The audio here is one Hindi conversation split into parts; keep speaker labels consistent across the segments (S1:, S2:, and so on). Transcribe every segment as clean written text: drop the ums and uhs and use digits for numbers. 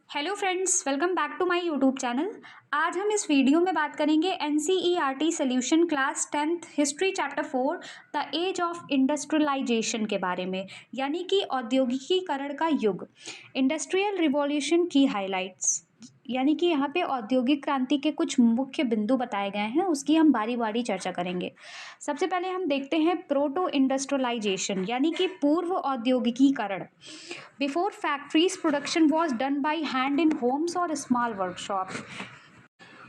S1: Hello friends, welcome back to my YouTube channel. आज हम इस वीडियो में बात करेंगे NCERT solution class 10th history chapter 4 the age of industrialisation के बारे में, यानी कि औद्योगिकीकरण का युग। इंडस्ट्रियल रिवॉल्यूशन की हाइलाइट्स, यानी कि यहाँ पे औद्योगिक क्रांति के कुछ मुख्य बिंदु बताए गए हैं, उसकी हम बारी बारी चर्चा करेंगे। सबसे पहले हम देखते हैं प्रोटो इंडस्ट्रियलाइजेशन, यानी कि पूर्व औद्योगिकीकरण। Before factories, production was done by hand in homes or small workshops।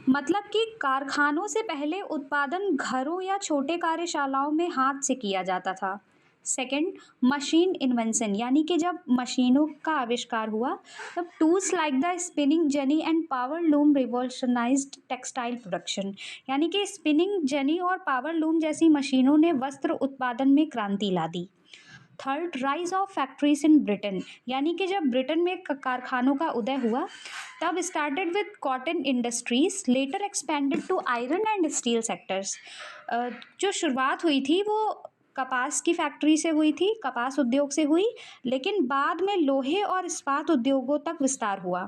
S1: मतलब कि कारखानों से पहले उत्पादन घरों या छोटे कार्यशालाओं में हाथ से किया जाता था। सेकंड, मशीन इन्वेंशन, यानी कि जब मशीनों का आविष्कार हुआ तब tools like the spinning jenny and power loom revolutionised textile production, यानी कि स्पिनिंग जेनी और पावर लूम जैसी मशीनों ने वस्त्र उत्पादन में क्रांति ला दी। Third, rise of factories in Britain, यानी कि जब ब्रिटेन में कारखानों का उदय हुआ तब started with cotton industries, later expanded to iron and steel sectors. जो शुरुआत हुई थी वो कपास की फैक्ट्री से हुई थी, कपास उद्योग से हुई, लेकिन बाद में लोहे और इस्पात उद्योगों तक विस्तार हुआ।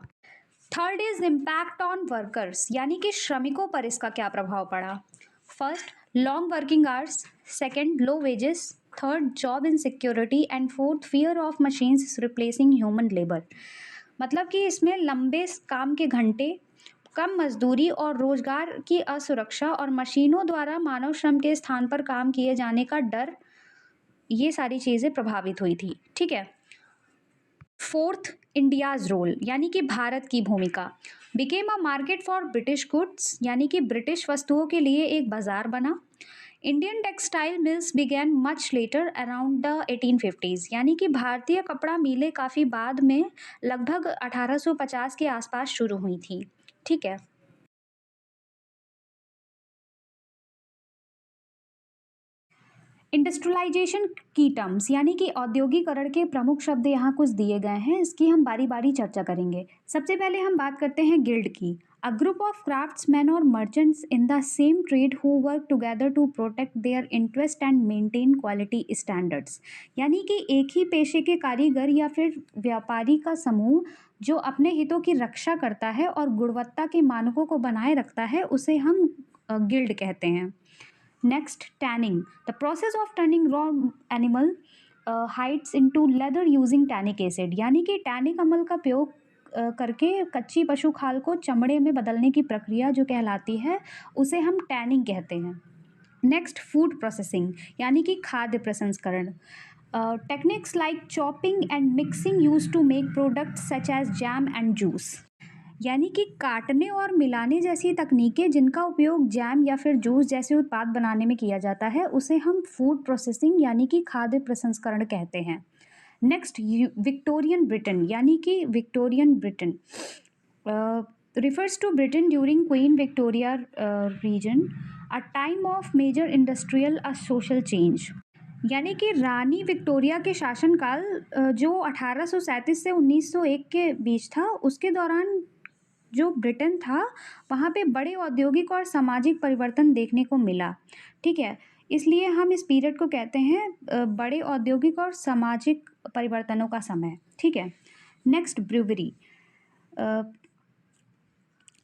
S1: Third is impact on workers, यानी कि श्रमिकों पर इसका क्या प्रभाव पड़ा। First, long working hours. Second, low wages. Third, job insecurity. And fourth, fear of machines replacing human labour. मतलब कि इसमें लंबे काम के घंटे, कम मजदूरी और रोजगार की असुरक्षा और मशीनों द्वारा मानव श्रम के स्थान पर काम किए जाने का डर, ये सारी चीज़ें प्रभावित हुई थी। ठीक है। फोर्थ, इंडियाज रोल, यानी कि भारत की भूमिका। Became a market for British goods, यानी कि ब्रिटिश वस्तुओं के लिए एक बाजार बना। Indian textile mills began much later around the 1850s, यानी कि भारतीय कपड़ा मिलें काफ़ी बाद में, लगभग 1850 के आसपास शुरू हुई थी। ठीक है। इंडस्ट्रियलाइजेशन की टर्म्स, यानी कि औद्योगिकरण के प्रमुख शब्द यहाँ कुछ दिए गए हैं, इसकी हम बारी बारी चर्चा करेंगे। सबसे पहले हम बात करते हैं गिल्ड की। अ ग्रुप ऑफ क्राफ्ट्समैन और merchants in the same trade who work together to protect their interest and maintain quality standards, यानी कि एक ही पेशे के कारीगर या फिर व्यापारी का समूह जो अपने हितों की रक्षा करता है और गुणवत्ता के मानकों को बनाए रखता है, उसे हम गिल्ड कहते हैं। Next, tanning. The process of turning raw animal hides into leather using tannic acid, यानी कि टैनिक अमल का प्रयोग करके कच्ची पशु खाल को चमड़े में बदलने की प्रक्रिया जो कहलाती है, उसे हम टैनिंग कहते हैं। नेक्स्ट, फूड प्रोसेसिंग, यानी कि खाद्य प्रसंस्करण। Techniques like chopping and mixing use to make products such as jam and juice, यानी कि काटने और मिलाने जैसी तकनीकें जिनका उपयोग जैम या फिर जूस जैसे उत्पाद बनाने में किया जाता है, उसे हम फूड प्रोसेसिंग यानी कि खाद्य प्रसंस्करण कहते हैं। नेक्स्ट, विक्टोरियन ब्रिटेन, यानी कि Victorian Britain refers to Britain during queen Victoria reign, a time of major industrial social change, यानी कि रानी विक्टोरिया के शासनकाल जो 1837 से 1901 के बीच था, उसके दौरान जो ब्रिटेन था वहाँ पे बड़े औद्योगिक और सामाजिक परिवर्तन देखने को मिला। ठीक है, इसलिए हम इस पीरियड को कहते हैं बड़े औद्योगिक और सामाजिक परिवर्तनों का समय। ठीक है। Next, brewery.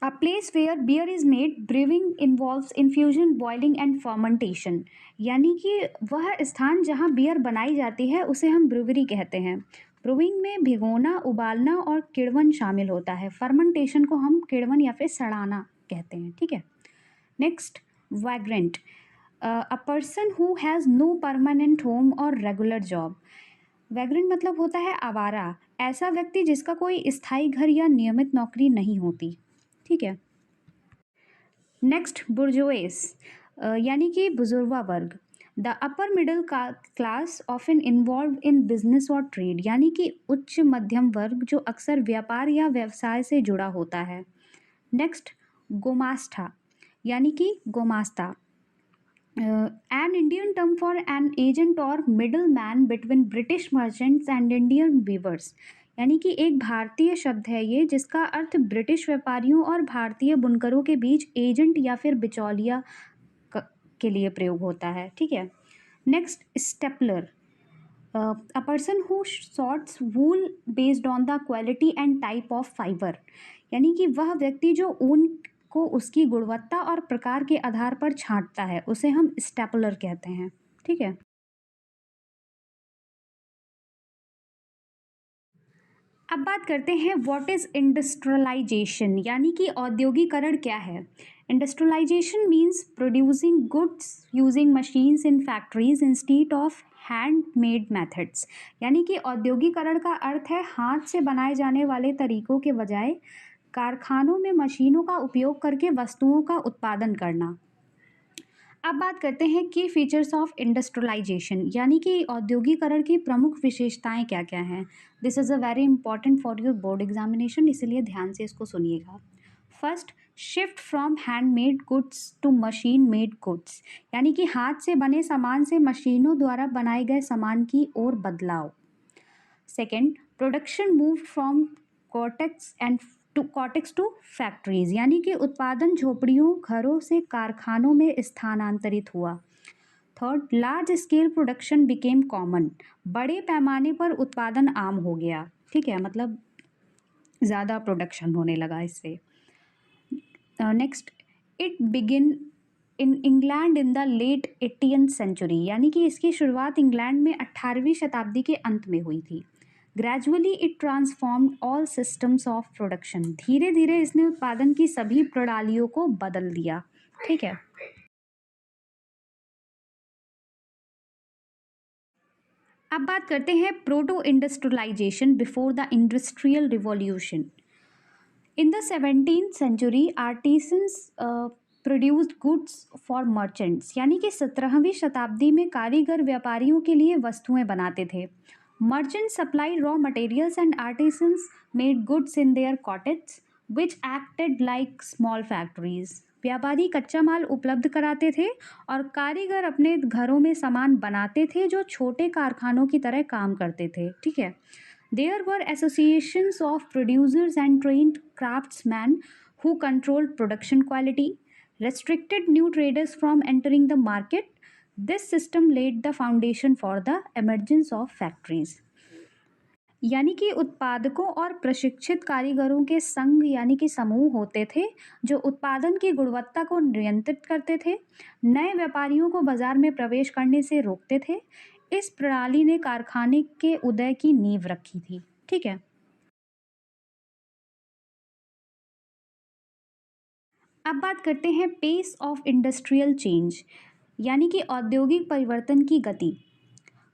S1: A place where beer is made, brewing involves infusion, boiling and fermentation, यानी कि वह स्थान जहाँ बियर बनाई जाती है उसे हम ब्रूवरी कहते हैं। ब्रूइंग में भिगोना, उबालना और किण्वन शामिल होता है। फर्मेंटेशन को हम किण्वन या फिर सड़ाना कहते हैं। ठीक है। Next, vagrant. A person who has no permanent home और रेगुलर जॉब। वैग्रेंट मतलब होता है आवारा, ऐसा व्यक्ति जिसका कोई स्थायी घर या नियमित नौकरी नहीं होती। ठीक है। नेक्स्ट, बुर्जोएस, यानी कि बुजुर्गा वर्ग। The upper middle class often involve in business और ट्रेड, यानी कि उच्च मध्यम वर्ग जो अक्सर व्यापार या व्यवसाय से जुड़ा होता है। नेक्स्ट, गोमास्ता, यानी कि गोमास्ता, an Indian term for an agent or middleman between British merchants and Indian weavers, यानी कि एक भारतीय शब्द है ये जिसका अर्थ ब्रिटिश व्यापारियों और भारतीय बुनकरों के बीच एजेंट या फिर बिचौलिया के लिए प्रयोग होता है। ठीक है। Next, stapler. A person who sorts wool based on the quality and type of fibre, यानी कि वह व्यक्ति जो ऊन को उसकी गुणवत्ता और प्रकार के आधार पर छांटता है, उसे हम स्टेपलर कहते हैं। ठीक है। अब बात करते हैं व्हाट इज इंडस्ट्रियलाइजेशन, यानी कि औद्योगिकरण क्या है। Industrialisation means producing goods using machines in factories instead of handmade methods, यानी कि औद्योगिकरण का अर्थ है हाथ से बनाए जाने वाले तरीकों के बजाय कारखानों में मशीनों का उपयोग करके वस्तुओं का उत्पादन करना। अब बात करते हैं की फीचर्स ऑफ इंडस्ट्रियलाइजेशन, यानी कि औद्योगिकरण की प्रमुख विशेषताएं क्या क्या हैं। This is a very important for your board examination, इसलिए ध्यान से इसको सुनिएगा। First, shift from handmade goods to machine made goods, यानी कि हाथ से बने सामान से मशीनों द्वारा बनाए गए सामान की ओर बदलाव। Second, production move from cottages to factories, यानी कि उत्पादन झोपड़ियों घरों से कारखानों में स्थानांतरित हुआ। Third, large scale production became common, बड़े पैमाने पर उत्पादन आम हो गया। ठीक है, मतलब ज़्यादा प्रोडक्शन होने लगा इससे। Next, it begin in England in the late 18th century, यानी कि इसकी शुरुआत इंग्लैंड में 18वीं शताब्दी के अंत में हुई थी। Gradually it transformed all systems of production, धीरे धीरे इसने उत्पादन की सभी प्रणालियों को बदल दिया। ठीक है। अब बात करते हैं proto industrialisation before the industrial revolution. In the 17th century, artisans produced goods for merchants, यानी कि 17वीं शताब्दी में कारीगर व्यापारियों के लिए वस्तुएं बनाते थे। Merchants supplied raw materials and artisans made goods in their cottages, which acted like small factories. व्यापारी कच्चा माल उपलब्ध कराते थे और कारीगर अपने घरों में सामान बनाते थे जो छोटे कारखानों की तरह काम करते थे। ठीक है। There were associations of producers and trained craftsmen who controlled production quality, restricted new traders from entering the market. This system laid the foundation for the emergence of factories. यानी कि उत्पादकों और प्रशिक्षित कारीगरों के संघ यानी कि समूह होते थे जो उत्पादन की गुणवत्ता को नियंत्रित करते थे, नए व्यापारियों को बाजार में प्रवेश करने से रोकते थे। इस प्रणाली ने कारखाने के उदय की नींव रखी थी। ठीक है। अब बात करते हैं पेस ऑफ इंडस्ट्रियल चेंज, यानी कि औद्योगिक परिवर्तन की गति।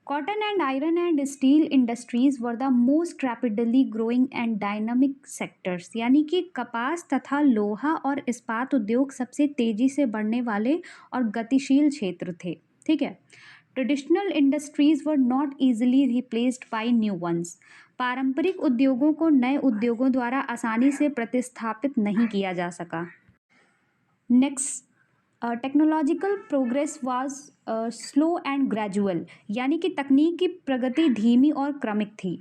S1: Cotton and iron and steel industries were the most rapidly growing and dynamic sectors, यानी कि कपास तथा लोहा और इस्पात उद्योग सबसे तेजी से बढ़ने वाले और गतिशील क्षेत्र थे। ठीक है। Traditional industries were not easily replaced by new ones, पारंपरिक उद्योगों को नए उद्योगों द्वारा आसानी से प्रतिस्थापित नहीं किया जा सका। Next, technological progress was slow and gradual, यानी कि तकनीक की प्रगति धीमी और क्रमिक थी।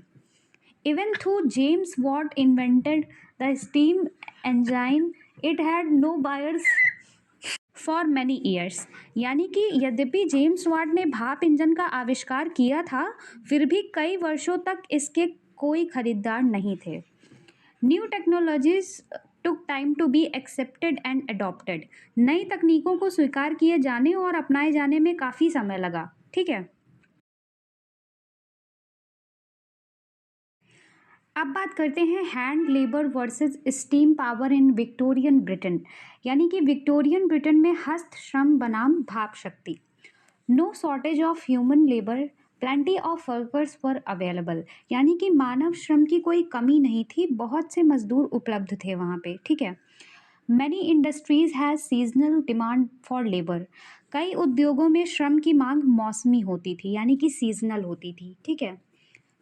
S1: Even though James Watt invented the steam engine, it had no buyers for many years, यानी कि यद्यपि जेम्स वाट ने भाप इंजन का आविष्कार किया था, फिर भी कई वर्षों तक इसके कोई खरीदार नहीं थे। New technologies took time to be accepted and adopted, नई तकनीकों को स्वीकार किए जाने और अपनाए जाने में काफ़ी समय लगा। ठीक है। अब बात करते हैं hand labour versus steam power in Victorian Britain, यानी कि विक्टोरियन ब्रिटेन में हस्त श्रम बनाम भाप शक्ति। No shortage of human labour, plenty of workers were available, यानी कि मानव श्रम की कोई कमी नहीं थी, बहुत से मजदूर उपलब्ध थे वहाँ पे। ठीक है। Many industries has seasonal demand for labour, कई उद्योगों में श्रम की मांग मौसमी होती थी, यानी कि सीजनल होती थी। ठीक है।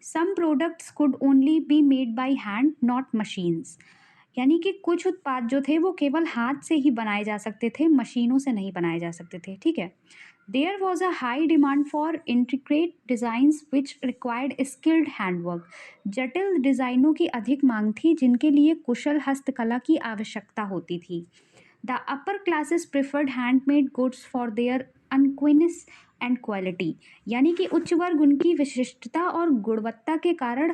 S1: Some products could only be made by hand not machines, यानी कि कुछ उत्पाद जो थे वो केवल हाथ से ही बनाए जा सकते थे, मशीनों से नहीं बनाए जा सकते थे। ठीक है। There was a high demand for intricate designs which required skilled handwork, जटिल डिज़ाइनों की अधिक मांग थी जिनके लिए कुशल हस्तकला की आवश्यकता होती थी। The upper classes preferred handmade goods for their uniqueness and quality, यानी कि उच्च वर्ग उनकी विशिष्टता और गुणवत्ता के कारण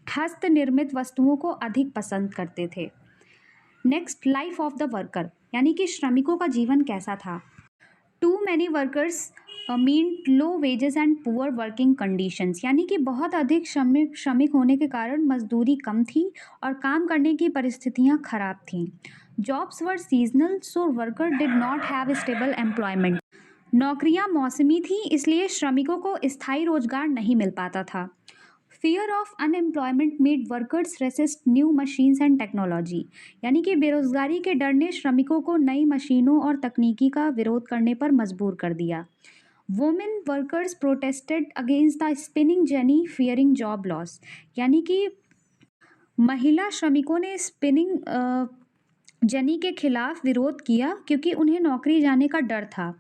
S1: हस्त निर्मित वस्तुओं को अधिक पसंद करते थे। Next, life of the worker, यानी कि श्रमिकों का जीवन कैसा था। Too many workers mean low wages and poor working conditions, यानी कि बहुत अधिक श्रमिक होने के कारण मजदूरी कम थी और काम करने की परिस्थितियां खराब थीं। Jobs were seasonal, so worker did not have stable employment, नौकरियां मौसमी थीं, इसलिए श्रमिकों को स्थायी रोजगार नहीं मिल पाता था। Fear of unemployment made workers resist new machines and technology, यानी कि बेरोजगारी के डर ने श्रमिकों को नई मशीनों और तकनीकी का विरोध करने पर मजबूर कर दिया। Women workers protested against the spinning jenny fearing job loss, यानी कि महिला श्रमिकों ने स्पिनिंग जेनी के खिलाफ विरोध किया क्योंकि उन्हें नौकरी जाने का डर था।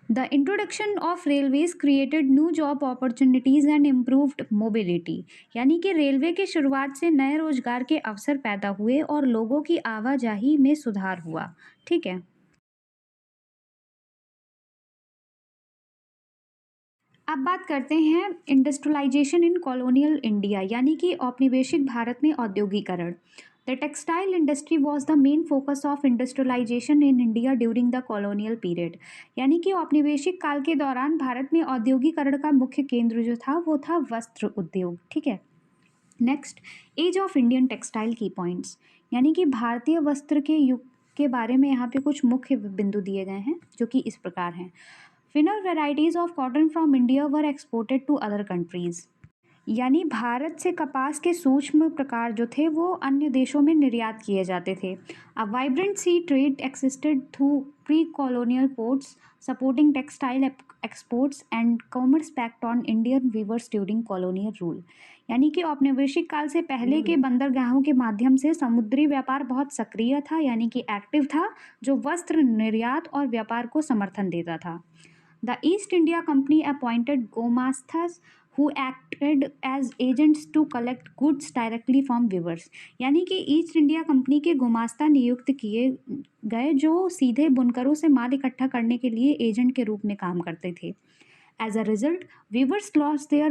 S1: The introduction of railways created new job opportunities and improved mobility, यानी कि रेलवे की शुरुआत से नए रोजगार के अवसर पैदा हुए और लोगों की आवाजाही में सुधार हुआ। ठीक है, अब बात करते हैं इंडस्ट्रियलाइजेशन इन कॉलोनियल इंडिया, यानी कि औपनिवेशिक भारत में औद्योगिकरण। The textile industry was the main focus of industrialisation in India during the colonial period, यानी कि औपनिवेशिक काल के दौरान भारत में औद्योगिकरण का मुख्य केंद्र जो था वो था वस्त्र उद्योग। ठीक है, next, age of Indian textile की पॉइंट्स, यानी कि भारतीय वस्त्र के युग के बारे में यहाँ पे कुछ मुख्य बिंदु दिए गए हैं जो कि इस प्रकार हैं। Finer varieties of cotton from India were exported to other countries, यानी भारत से कपास के सूक्ष्म प्रकार जो थे वो अन्य देशों में निर्यात किए जाते थे। A vibrant sea trade existed through pre colonial ports supporting textile exports and commerce impact on Indian weavers during colonial rule, यानी कि औपनिवेशिक काल से पहले के बंदरगाहों के माध्यम से समुद्री व्यापार बहुत सक्रिय था, यानी कि एक्टिव था, जो वस्त्र निर्यात और व्यापार को समर्थन देता था। The East India Company appointed gomastas who acted as agents to collect goods directly from weavers, यानी कि ईस्ट इंडिया कंपनी के गुमास्ता नियुक्त किए गए जो सीधे बुनकरों से माल इकट्ठा करने के लिए एजेंट के रूप में काम करते थे। As a result, weavers lost their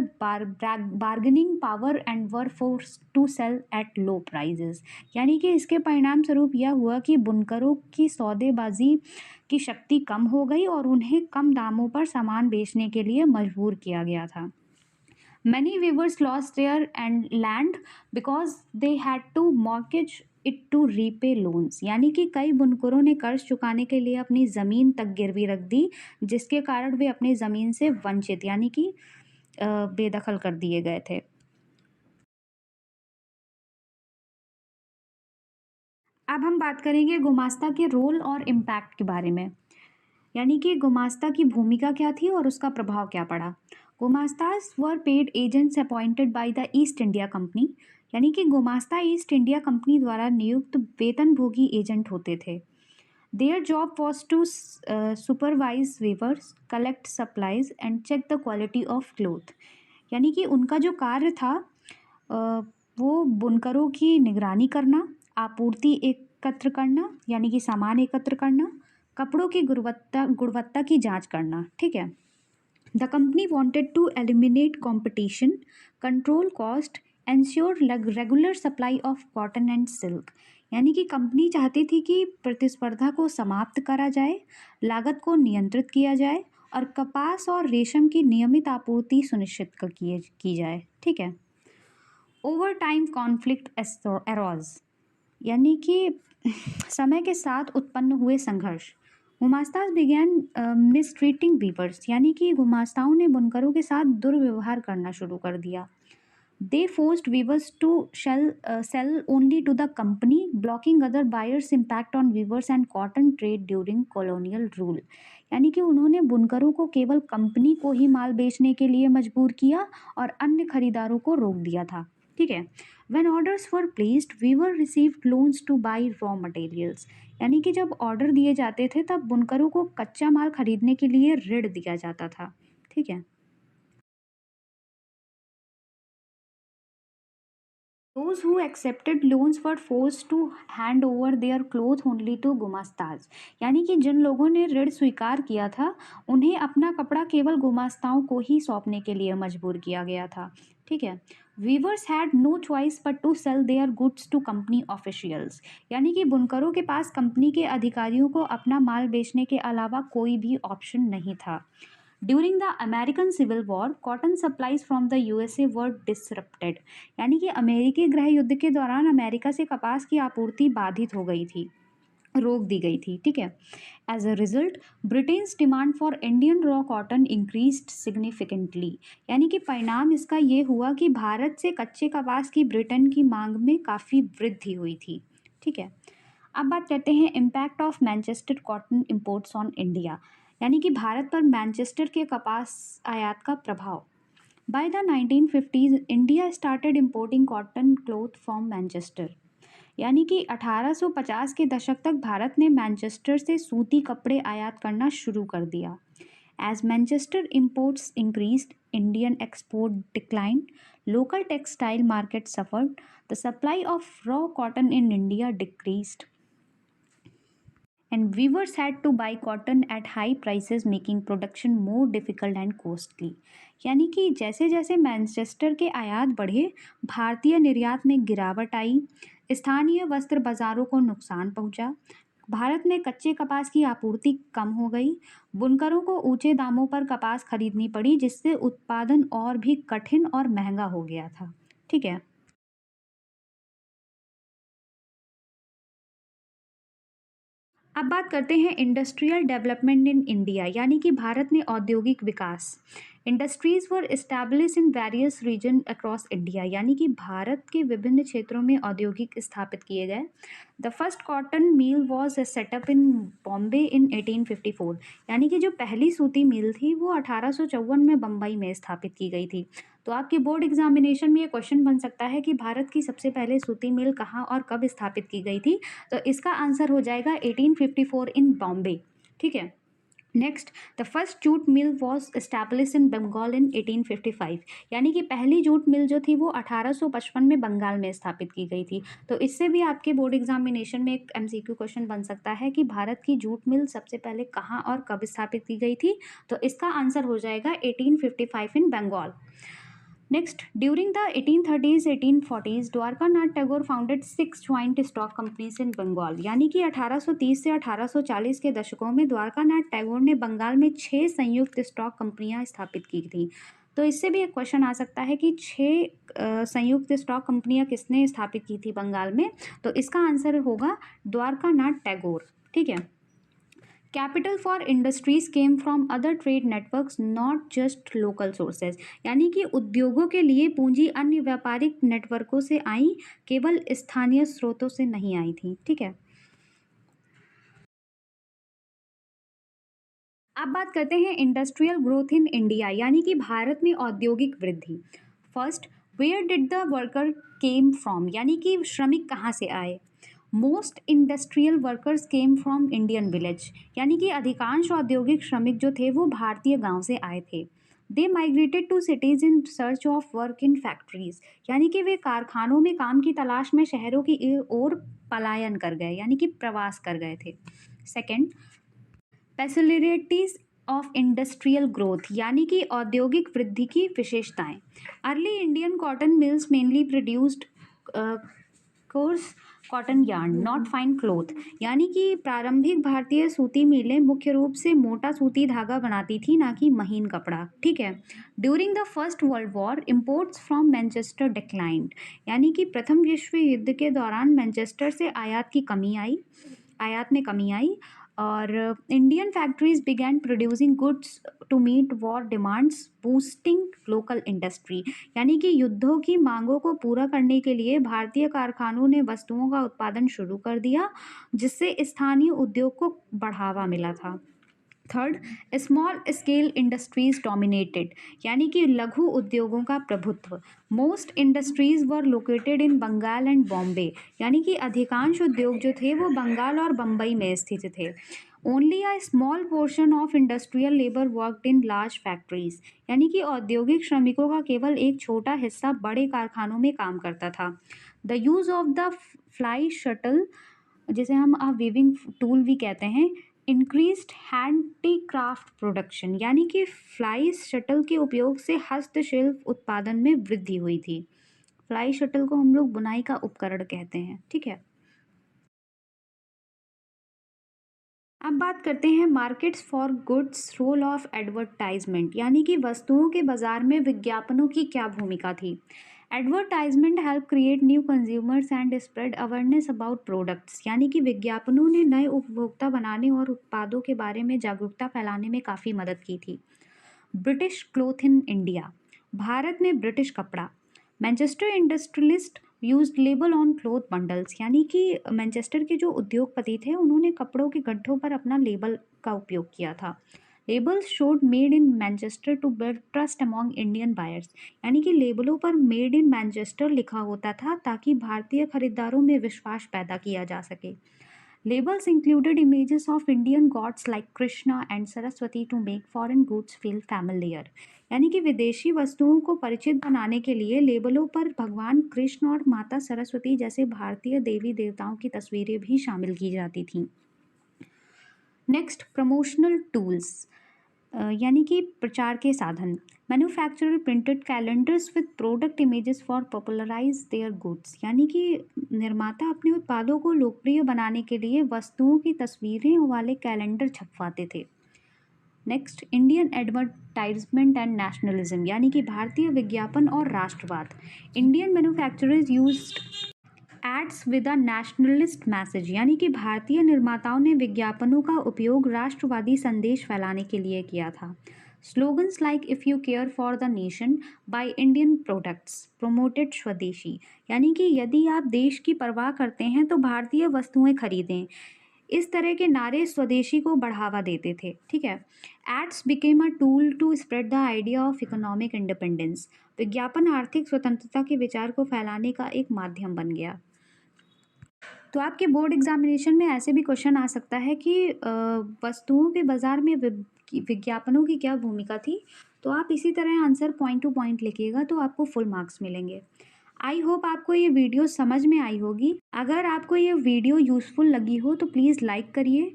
S1: bargaining power and were forced to sell at low prices, यानी कि इसके परिणाम स्वरूप यह हुआ कि बुनकरों की सौदेबाजी की शक्ति कम हो गई और उन्हें कम दामों पर सामान बेचने के लिए मजबूर किया गया था। Many weavers lost their and land because they had to mortgage it to repay loans, यानी कि कई बुनकरों ने कर्ज चुकाने के लिए अपनी ज़मीन तक गिरवी रख दी, जिसके कारण वे अपनी ज़मीन से वंचित यानी कि बेदखल कर दिए गए थे। अब हम बात करेंगे गुमास्ता के रोल और इम्पैक्ट के बारे में, यानी कि गुमास्ता की भूमिका क्या थी और उसका प्रभाव क्या पड़ा। Gumastas were paid agents appointed by the East India Company, यानी कि गुमास्ता ईस्ट इंडिया कंपनी द्वारा नियुक्त वेतनभोगी एजेंट होते थे। Their job was to supervise weavers, collect supplies and check the quality of cloth, यानी कि उनका जो कार्य था अ, वो बुनकरों की निगरानी करना, आपूर्ति एकत्र करना यानी कि सामान एकत्र करना, कपड़ों की गुणवत्ता गुणवत्ता की जांच करना। ठीक है, the company wanted to eliminate competition, control cost, ensure regular supply of cotton and silk, यानी कि कंपनी चाहती थी कि प्रतिस्पर्धा को समाप्त करा जाए, लागत को नियंत्रित किया जाए और कपास और रेशम की नियमित आपूर्ति सुनिश्चित की जाए। ठीक है, ओवर टाइम कॉन्फ्लिक्ट एरोज, यानी कि समय के साथ उत्पन्न हुए संघर्ष। गुमास्ताज बिगैन मिसट्रीटिंग वीवर्स, यानी कि गुमास्ताओं ने बुनकरों के साथ दुर्व्यवहार करना शुरू कर दिया। They forced weavers to sell only to the company, blocking other buyers, impact on weavers and cotton trade during colonial rule, यानी कि उन्होंने बुनकरों को केवल कंपनी को ही माल बेचने के लिए मजबूर किया और अन्य खरीदारों को रोक दिया था। ठीक है, when orders were placed weaver received loans to buy raw materials, यानी कि जब ऑर्डर दिए जाते थे तब बुनकरों को कच्चा माल खरीदने के लिए ऋण दिया जाता था। ठीक है, तो Those who accepted loans were forced to hand over their clothes only to गुमास्ताज, यानी कि जिन लोगों ने ऋण स्वीकार किया था उन्हें अपना कपड़ा केवल गुमास्ताओं को ही सौंपने के लिए मजबूर किया गया था। ठीक है। Weavers had no choice but to sell their goods to company officials, यानी कि बुनकरों के पास कंपनी के अधिकारियों को अपना माल बेचने के अलावा कोई भी ऑप्शन नहीं था। During the American civil war cotton supplies from the USA were disrupted, यानी कि अमेरिकी गृह युद्ध के दौरान अमेरिका से कपास की आपूर्ति बाधित हो गई थी, रोक दी गई थी। ठीक है। As a result Britain's demand for Indian raw cotton increased significantly, यानी कि परिणाम इसका ये हुआ कि भारत से कच्चे कपास की ब्रिटेन की मांग में काफ़ी वृद्धि हुई थी। ठीक है। अब बात करते हैं impact of Manchester cotton imports on India, यानी कि भारत पर मैनचेस्टर के कपास आयात का प्रभाव। By the 1950s India started importing cotton cloth from Manchester, यानी कि 1850 के दशक तक भारत ने मैनचेस्टर से सूती कपड़े आयात करना शुरू कर दिया। As Manchester imports increased Indian export decline, local textile market suffered, the supply of raw cotton in India decreased and weavers had to buy cotton at high prices making production more difficult and costly, यानी कि जैसे जैसे मैनचेस्टर के आयात बढ़े भारतीय निर्यात में गिरावट आई, स्थानीय वस्त्र बाजारों को नुकसान पहुंचा, भारत में कच्चे कपास की आपूर्ति कम हो गई, बुनकरों को ऊंचे दामों पर कपास खरीदनी पड़ी जिससे उत्पादन और भी कठिन और महंगा हो गया था। ठीक है। अब बात करते हैं इंडस्ट्रियल डेवलपमेंट इन इंडिया, यानी कि भारत में औद्योगिक विकास। Industries were establish in various region across India, यानी कि भारत के विभिन्न क्षेत्रों में औद्योगिक स्थापित किए गए। The first cotton mill was set up in Bombay in 1854, यानी कि जो पहली सूती मिल थी वो 1854 में बम्बई में स्थापित की गई थी। तो आपके बोर्ड एग्जामिनेशन में ये क्वेश्चन बन सकता है कि भारत की सबसे पहले सूती मिल कहाँ और कब स्थापित की गई थी, तो इसका आंसर हो जाएगा 1854 इन बॉम्बे। ठीक है। Next, the first jute mill was establish in Bengal in 1855, यानी कि पहली जूट मिल जो थी वो 1855 में बंगाल में स्थापित की गई थी। तो इससे भी आपके बोर्ड एग्जामिनेशन में एक एमसीक्यू क्वेश्चन बन सकता है कि भारत की जूट मिल सबसे पहले कहाँ और कब स्थापित की गई थी, तो इसका आंसर हो जाएगा 1855 in Bengal. Next, during the 1830s 1840s, Dwarkanath Tagore founded 6 joint stock companies in Bengal, यानी कि 1830 से 1840 के दशकों में द्वारका नाथ टैगोर ने बंगाल में 6 संयुक्त स्टॉक कंपनियां स्थापित की थी। तो इससे भी एक क्वेश्चन आ सकता है कि 6 संयुक्त स्टॉक कंपनियां किसने स्थापित की थी बंगाल में, तो इसका आंसर होगा द्वारका नाथ टैगोर। ठीक है। Capital for industries came from other trade networks not just local sources, यानी कि उद्योगों के लिए पूंजी अन्य व्यापारिक नेटवर्कों से आई, केवल स्थानीय स्रोतों से नहीं आई थी। ठीक है। अब बात करते हैं इंडस्ट्रियल ग्रोथ इन इंडिया, यानी कि भारत में औद्योगिक वृद्धि। First, where did the worker came from, यानी कि श्रमिक कहाँ से आए। Most industrial workers came from Indian village, यानी कि अधिकांश औद्योगिक श्रमिक जो थे वो भारतीय गांव से आए थे। They migrated to cities in search of work in factories, यानी कि वे कारखानों में काम की तलाश में शहरों की ओर पलायन कर गए, यानी कि प्रवास कर गए थे। Second, facilities of industrial growth, यानी कि औद्योगिक वृद्धि की विशेषताएं। Early Indian cotton mills mainly produced course cotton yarn not fine cloth, यानी कि प्रारंभिक भारतीय सूती मिलें मुख्य रूप से मोटा सूती धागा बनाती थी, ना कि महीन कपड़ा। ठीक है। During the first world war imports from Manchester declined, यानी कि प्रथम विश्व युद्ध के दौरान मैनचेस्टर से आयात में कमी आई और Indian factories began producing goods to meet war demands boosting local industry, यानी कि युद्धों की मांगों को पूरा करने के लिए भारतीय कारखानों ने वस्तुओं का उत्पादन शुरू कर दिया जिससे स्थानीय उद्योग को बढ़ावा मिला था। Third, small scale industries dominated, यानी कि लघु उद्योगों का प्रभुत्व। Most industries were located in Bengal and Bombay, यानी कि अधिकांश उद्योग जो थे वो बंगाल और बम्बई में स्थित थे। Only a small portion of industrial labour worked in large factories, यानी कि औद्योगिक श्रमिकों का केवल एक छोटा हिस्सा बड़े कारखानों में काम करता था। The use of the fly shuttle, जिसे हम वीविंग टूल भी कहते हैं, इंक्रीज्ड हैंडीक्राफ्ट प्रोडक्शन, यानी कि फ्लाई शटल के उपयोग से हस्तशिल्प उत्पादन में वृद्धि हुई थी। फ्लाई शटल को हम लोग बुनाई का उपकरण कहते हैं, ठीक है। अब बात करते हैं markets for goods, role of advertisement, यानी कि वस्तुओं के बाजार में विज्ञापनों की क्या भूमिका थी। Advertisement help create new consumers and spread awareness about products, यानी कि विज्ञापनों ने नए उपभोक्ता बनाने और उत्पादों के बारे में जागरूकता फैलाने में काफ़ी मदद की थी। British cloth in India, Bharat में ब्रिटिश कपड़ा। Manchester industrialist used label on cloth bundles, यानी कि मैनचेस्टर के जो उद्योगपति थे उन्होंने कपड़ों के गड्ढों पर अपना लेबल का उपयोग किया था। Labels showed made in Manchester to build trust among Indian buyers, यानी कि लेबलों पर मेड इन मैनचेस्टर लिखा होता था ताकि भारतीय खरीदारों में विश्वास पैदा किया जा सके। Labels included images of Indian gods like Krishna and Saraswati to make foreign goods feel familiar. यानी कि विदेशी वस्तुओं को परिचित बनाने के लिए लेबलों पर भगवान कृष्ण और माता सरस्वती जैसे भारतीय देवी देवताओं की तस्वीरें भी शामिल की जाती थीं। नेक्स्ट, प्रमोशनल टूल्स, यानी कि प्रचार के साधन। Manufacturer printed calendars with product images for popularise their goods, यानी कि निर्माता अपने उत्पादों को लोकप्रिय बनाने के लिए वस्तुओं की तस्वीरें वाले कैलेंडर छपवाते थे। Next, Indian advertisement and nationalism, यानी कि भारतीय विज्ञापन और राष्ट्रवाद। Indian manufacturers used ads with a nationalist message, यानी कि भारतीय निर्माताओं ने विज्ञापनों का उपयोग राष्ट्रवादी संदेश फैलाने के लिए किया था। Slogans like if you care for the nation by Indian products promoted स्वदेशी, यानी कि यदि आप देश की परवाह करते हैं तो भारतीय वस्तुएं खरीदें। इस तरह के नारे स्वदेशी को बढ़ावा देते थे, ठीक है। Ads became a tool to spread the idea of economic independence, विज्ञापन आर्थिक स्वतंत्रता के विचार को फैलाने का एक माध्यम बन गया। तो आपके बोर्ड एग्जामिनेशन में ऐसे भी क्वेश्चन आ सकता है कि वस्तुओं के बाजार में विज्ञापनों की क्या भूमिका थी, तो आप इसी तरह आंसर पॉइंट टू पॉइंट लिखिएगा तो आपको फुल मार्क्स मिलेंगे। आई होप आपको ये वीडियो समझ में आई होगी। अगर आपको ये वीडियो यूज़फुल लगी हो तो प्लीज़ लाइक करिए,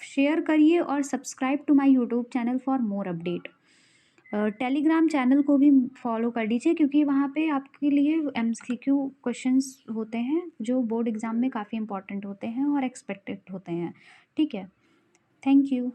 S1: शेयर करिए और subscribe to my YouTube channel for more update. Telegram channel को भी फॉलो कर लीजिए क्योंकि वहाँ पे आपके लिए MCQ क्वेश्चंस होते हैं जो बोर्ड एग्ज़ाम में काफ़ी इंपॉर्टेंट होते हैं और एक्सपेक्टेड होते हैं, ठीक है। Thank you.